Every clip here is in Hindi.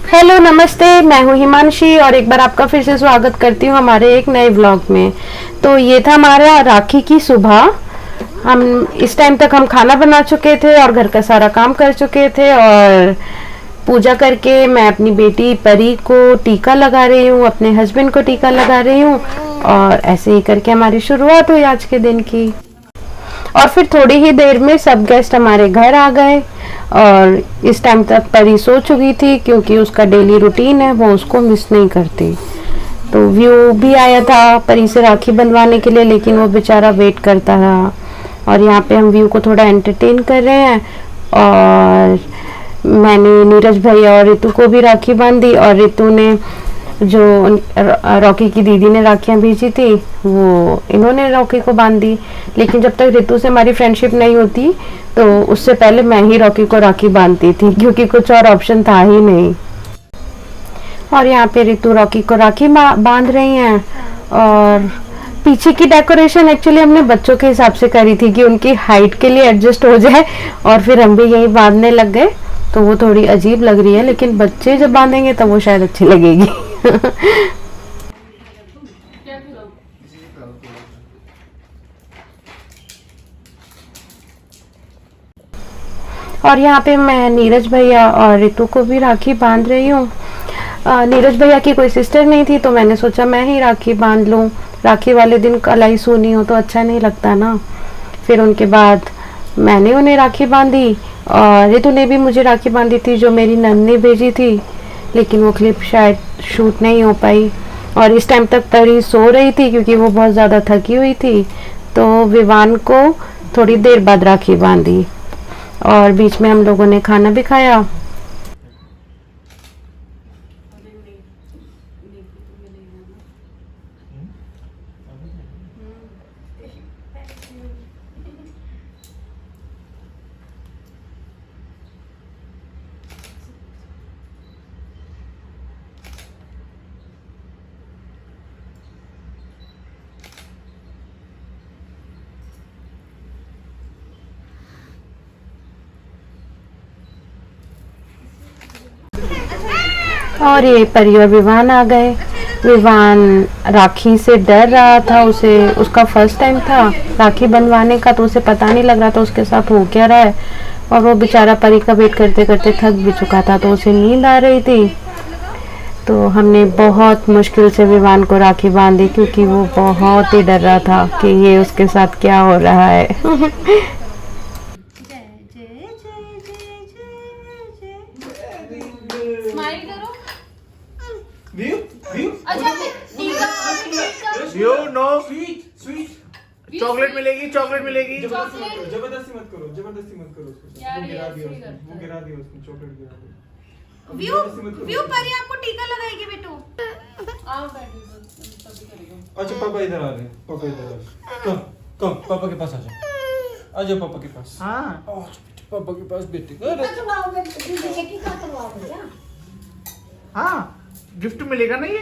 हेलो नमस्ते, मैं हूँ हिमांशी और एक बार आपका फिर से स्वागत करती हूँ हमारे एक नए व्लॉग में। तो ये था हमारा राखी की सुबह। हम इस टाइम तक हम खाना बना चुके थे और घर का सारा काम कर चुके थे और पूजा करके मैं अपनी बेटी परी को टीका लगा रही हूँ, अपने हस्बैंड को टीका लगा रही हूँ और ऐसे ही करके हमारी शुरुआत हुई आज के दिन की। और फिर थोड़ी ही देर में सब गेस्ट हमारे घर आ गए और इस टाइम तक परी सो चुकी थी क्योंकि उसका डेली रूटीन है, वो उसको मिस नहीं करती। तो व्यू भी आया था परी से राखी बंधवाने के लिए, लेकिन वो बेचारा वेट करता रहा। और यहाँ पे हम व्यू को थोड़ा एंटरटेन कर रहे हैं और मैंने नीरज भैया और रितु को भी राखी बांधी और रितु ने जो रॉकी की दीदी ने राखियां भेजी थी वो इन्होंने रॉकी को बांध दी। लेकिन जब तक रितु से हमारी फ्रेंडशिप नहीं होती तो उससे पहले मैं ही रॉकी को राखी बांधती थी क्योंकि कुछ और ऑप्शन था ही नहीं। और यहाँ पे रितु रॉकी को राखी बांध रही हैं और पीछे की डेकोरेशन एक्चुअली हमने बच्चों के हिसाब से करी थी कि उनकी हाइट के लिए एडजस्ट हो जाए और फिर हम भी यही बांधने लग गए। तो वो थोड़ी अजीब लग रही है, लेकिन बच्चे जब बांधेंगे तब वो शायद अच्छी लगेगी। और यहाँ पे मैं नीरज भैया और रितु को भी राखी बांध रही हूँ। नीरज भैया की कोई सिस्टर नहीं थी तो मैंने सोचा मैं ही राखी बांध लूँ। राखी वाले दिन कलाई सूनी हो तो अच्छा नहीं लगता ना। फिर उनके बाद मैंने उन्हें राखी बांधी और रितु ने भी मुझे राखी बांधी थी जो मेरी नंद ने भेजी थी, लेकिन वो क्लिप शायद शूट नहीं हो पाई। और इस टाइम तक परी सो रही थी क्योंकि वो बहुत ज़्यादा थकी हुई थी। तो विवान को थोड़ी देर बाद राखी बांधी और बीच में हम लोगों ने खाना भी खाया। और ये परी और विवान आ गए। विवान राखी से डर रहा था, उसे उसका फर्स्ट टाइम था राखी बंधवाने का, तो उसे पता नहीं लग रहा था उसके साथ हो क्या रहा है। और वो बेचारा परी का वेट करते करते थक भी चुका था तो उसे नींद आ रही थी। तो हमने बहुत मुश्किल से विवान को राखी बांधी क्योंकि वो बहुत ही डर रहा था कि ये उसके साथ क्या हो रहा है। चॉकलेट मिलेगी, चॉकलेट मिलेगी। जबरदस्ती मत करो उसको। वो गिरा दिया उसने चॉकलेट गिरा दिया। व्यू परी आपको टीका लगाएगी बेटू। आओ बैठो। अच्छा पापा इधर आ रहे हैं, पापा इधर आ रहे हैं। कम पापा के पास आ जाओ, आ जाओ पापा के पास। हाँ पापा के पास बेटे। हाँ गिफ्ट मिलेगा ना, ये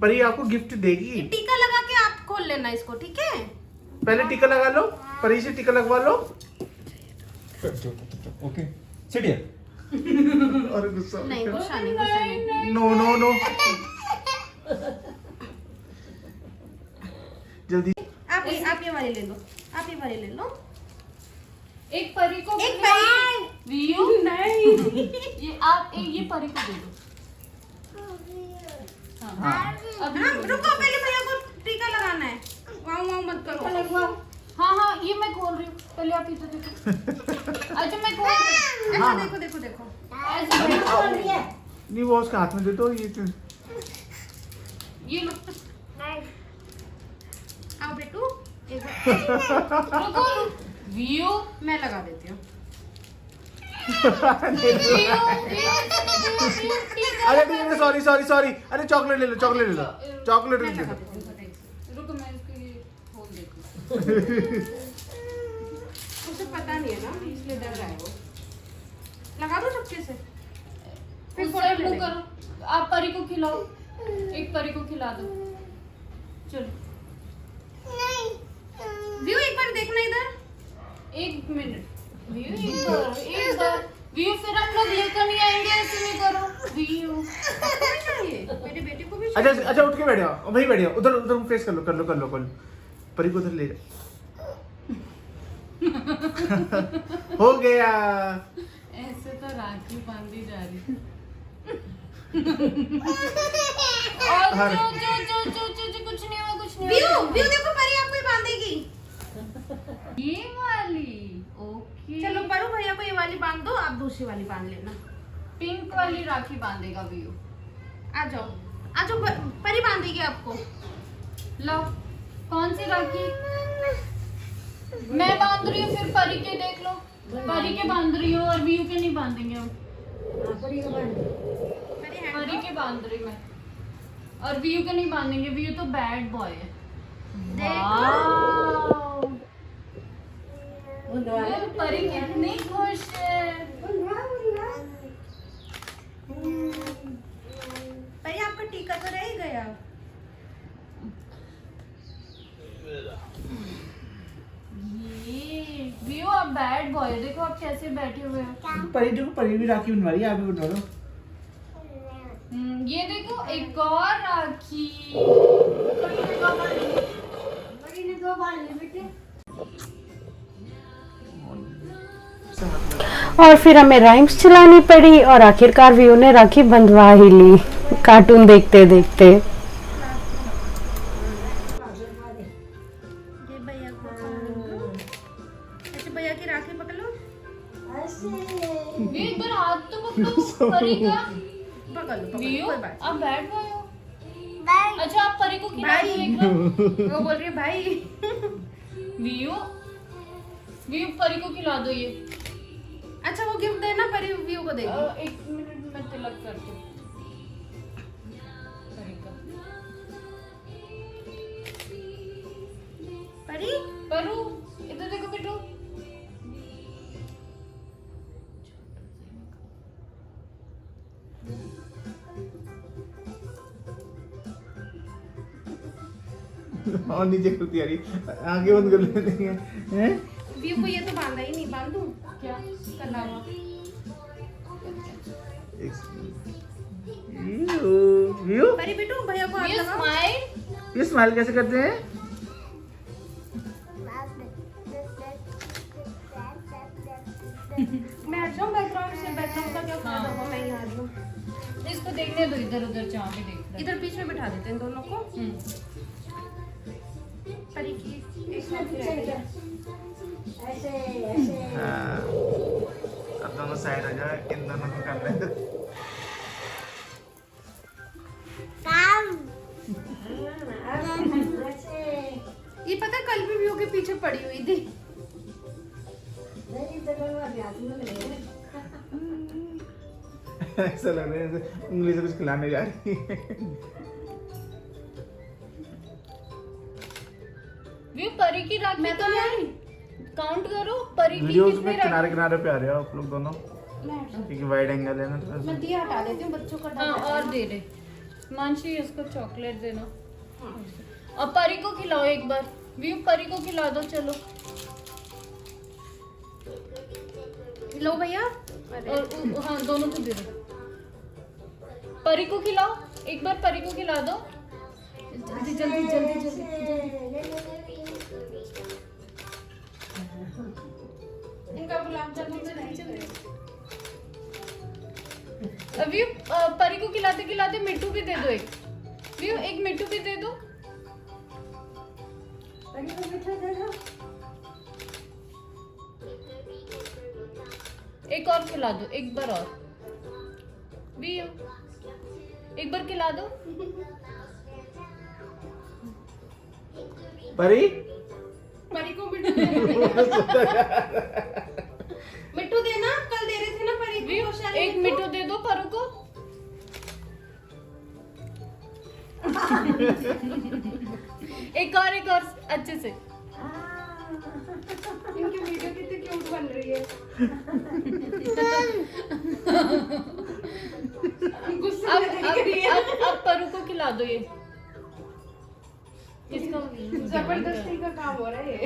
परी आपको गिफ्ट देगी। टीका लगा के आप खोल लेना इसको, ठीक है? पहले टीका लगा लो, परी से टीका लगवा लो। Okay sit here. अरे गुस्सा नहीं, गुस्सा नहीं। नो नो नो, जल्दी। आप ये वाली ले लो, आप ये वाली ले लो। एक परी को एक परी व्यू नहीं, ये आप ये परी को दे दो। हाँ रुको, पहले भैया को टीका लगाना है। वाव मत करो। हाँ ये मैं खोल रही हूँ, पहले आप इधर देखो। अच्छा मैं खोल रही हूँ। ऐसा देखो। ऐसे नहीं वो उसके हाथ में दे दो। ये लो। आओ बेटू, रुको व्यू मैं लगा देती हूँ। अरे नहीं, सॉरी। अरे चॉकलेट ले लो। चॉकलेट ले लो। रुको मैं इसके लिए खोल देती हूँ। उसे पता नहीं है ना, इसलिए डर रहा है वो। लगा दो चुपके से। फिर फोटो ले लेंगे। करो, आप परी को खिलाओ, एक परी को खिला दो। चलो व्यू एक बार देखना इधर। एक मिनट व्यू, एक बार व्यू, फिर हम लोग लेकर नहीं आएंगे, ऐसे नहीं करो व्यू। अच्छा अच्छा, उठ के बैठ जाओ, वहीं बैठ जाओ, उधर उधर फेस कर लो कर लो कर लो कर लो, परी को उधर ले जाओ। हो गया। ऐसे तो राखी बांधी जा रही। और जो कुछ नहीं हुआ कुछ नहीं व्यू हुआ। व्यू देखो परी आपको ही बांधेगी। ये वाली ओके। चलो परू भैया को ये वाली बांध दो, आप दूसरी वाली बांध लेना। पिंक वाली राखी बांधेगा व्यू। आ जाओ परी बांधेगी आपको। लो कौन सी राखी? मैं बांध रही हूँ, फिर परी के देख लो। परी के बांध रही हूँ और व्यू के नहीं बांधेंगे हम। परी के बांध रही मैं और व्यू के नहीं बांधेंगे। व्यू तो बैड बॉय है। वाव! ये परी कितनी खुश है। परी आपका टीका तो रह ही गया। ये व्यू आप बैड बॉय, देखो आप कैसे बैठे हुए हो। परी देखो, परी भी राखी बनवा रही है, आप भी बनवा दो। ये देखो एक और राखी। और फिर हमें राइम्स चलानी पड़ी और आखिरकार व्यू ने राखी बंधवा ही ली कार्टून देखते देखते। ये भैया को अच्छा भैया की राखी पकड़ लो। ये एक बार हाथ तो पकड़ो परी का। पकड़ लो व्यू कोई बात आप बैठ गए हो। अच्छा आप परी को खिला दो एक बार। नहीं। वो बोल रही है भाई। व्यू व्यू परी को खिला दो ये। अच्छा वो गिफ्ट देना, परी व्यू को देगी। एक मिनट में तिलक कर दूं परी का। परी परू इधर देखो बेटू। और नीचे करती आ रही, आगे बंद कर लेती है हैं? व्यू को ये तो बांधा ही नहीं, बांध दूं क्या कलावा। व्यू परी बेटू भैया को हाथ ये लगाओ। स्माइल। ये स्माइल कैसे करते हैं? मैं हट जाऊं बैकग्राउंड से, बैकग्राउंड का क्या फायदा होगा, मैं यहाँ आ जाऊं। इसको देखने दो, इधर उधर जहाँ भी देख रहा है। इधर बीच में बिठा देते हैं दोनों को। परी की हाँ। अब दोनों साइड हो जाए, इन दोनों को कर लेते। ये पता कल भी व्यू के पीछे पड़ी हुई थी। ऐसा लग रहा है जैसे उंगली से कुछ खिलाने जा रही है। व्यू परी की राखी मैं तो नहीं आ रही। काउंट करो परी की वीडियोस कितनी में किनारे राखी। किनारे पे आ रहे हो आप लोग दोनों, मैं हट जाऊं। क्योंकि वाइड एंगल है ना थोड़ा सा। मैं दिया हटा देती हूँ, बच्चों का डर हाँ रहता है और ना। दे दे मानसी, इसको चॉकलेट देना। हाँ। और परी को खिलाओ एक बार। व्यू परी को खिला दो चलो। लो भैया। और हाँ दोनों को दे दो। परी को खिलाओ एक बार, परी को खिला दो जल्दी जल्दी जल्दी जल्दी। इनका गुलाब जामुन से नहीं चल रहा। अभी परी को खिलाते खिलाते मिट्टू भी दे दो एक। व्यू एक मिट्टू भी दे दो। एक और खिला दो, एक बार और। व्यू एक बार खिला दो। परी परी को मिट्टू देना। मिट्टू देना, कल दे रहे थे ना परी को। व्यू एक मिट्टू दे दो परू को। एक और अच्छे से। इनकी वीडियो कितनी क्यूट बन रही है। गुस्से में देख रही है। अब परू को खिला दो ये। इसका जबरदस्ती का काम हो रहा है ये।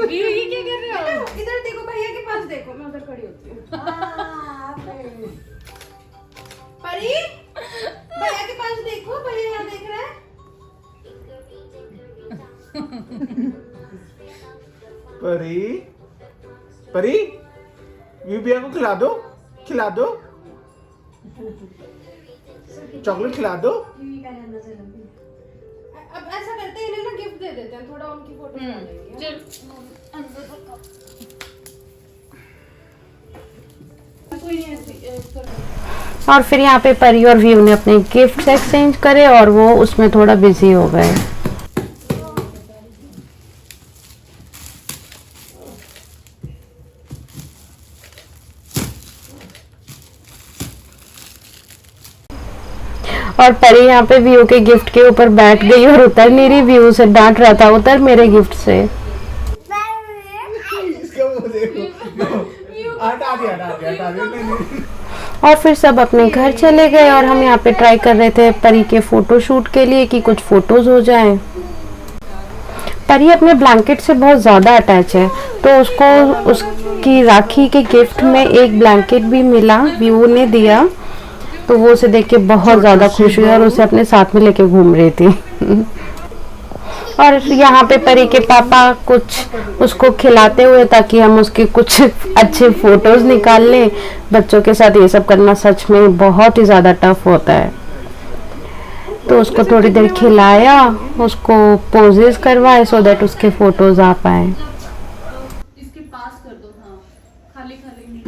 व्यू ये क्या कर रहे हो? इधर देखो, भैया के पास देखो, मैं उधर खड़ी होती हूँ। परी परी यूबिया को खिला दो चॉकलेट खिला दो। अब ऐसा करते हैं इन्हें ना गिफ्ट दे देते हैं, थोड़ा उनकी फोटो डालेंगे। चल अंदर रखो। कोई नहीं ऐसी और फिर यहाँ पे परी और व्यू ने अपने गिफ्ट्स एक्सचेंज करे और वो उसमें थोड़ा बिजी हो गए। और परी यहाँ पे व्यू के गिफ्ट के ऊपर बैठ गई और उतर नहीं रही, व्यू से डांट रहा था उतर मेरे गिफ्ट से। इसका मुंह देखो। हटा दिया नहीं। और फिर सब अपने घर चले गए और हम यहाँ पे ट्राई कर रहे थे परी के फोटो शूट के लिए कि कुछ फोटोज हो जाएं। परी अपने ब्लैंकेट से बहुत ज़्यादा अटैच है, तो उसको उसकी राखी के गिफ्ट में एक ब्लैंकेट भी मिला, व्यू ने दिया, तो वो उसे देख के बहुत ज़्यादा खुश हुई और उसे अपने साथ में लेके घूम रही थी। और यहाँ पे परी के पापा कुछ उसको खिलाते हुए ताकि हम उसके कुछ अच्छे फोटोज निकाल लें। बच्चों के साथ ये सब करना सच में बहुत ही ज़्यादा टफ होता है। तो उसको थोड़ी देर खिलाया, उसको पोजेस करवाए सो दैट उसके फोटोज आ पाए। इसके पास कर दो। हाँ खाली खाली नहीं।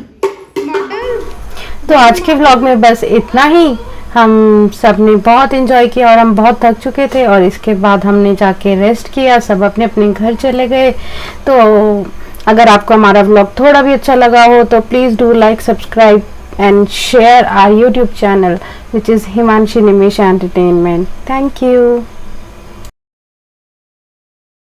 तो आज के व्लॉग में बस इतना ही। हम सब ने बहुत एंजॉय किया और हम बहुत थक चुके थे और इसके बाद हमने जाके रेस्ट किया, सब अपने अपने घर चले गए। तो अगर आपको हमारा व्लॉग थोड़ा भी अच्छा लगा हो तो please do like, subscribe and share our YouTube channel which is Himanshi Nimesh entertainment. Thank you.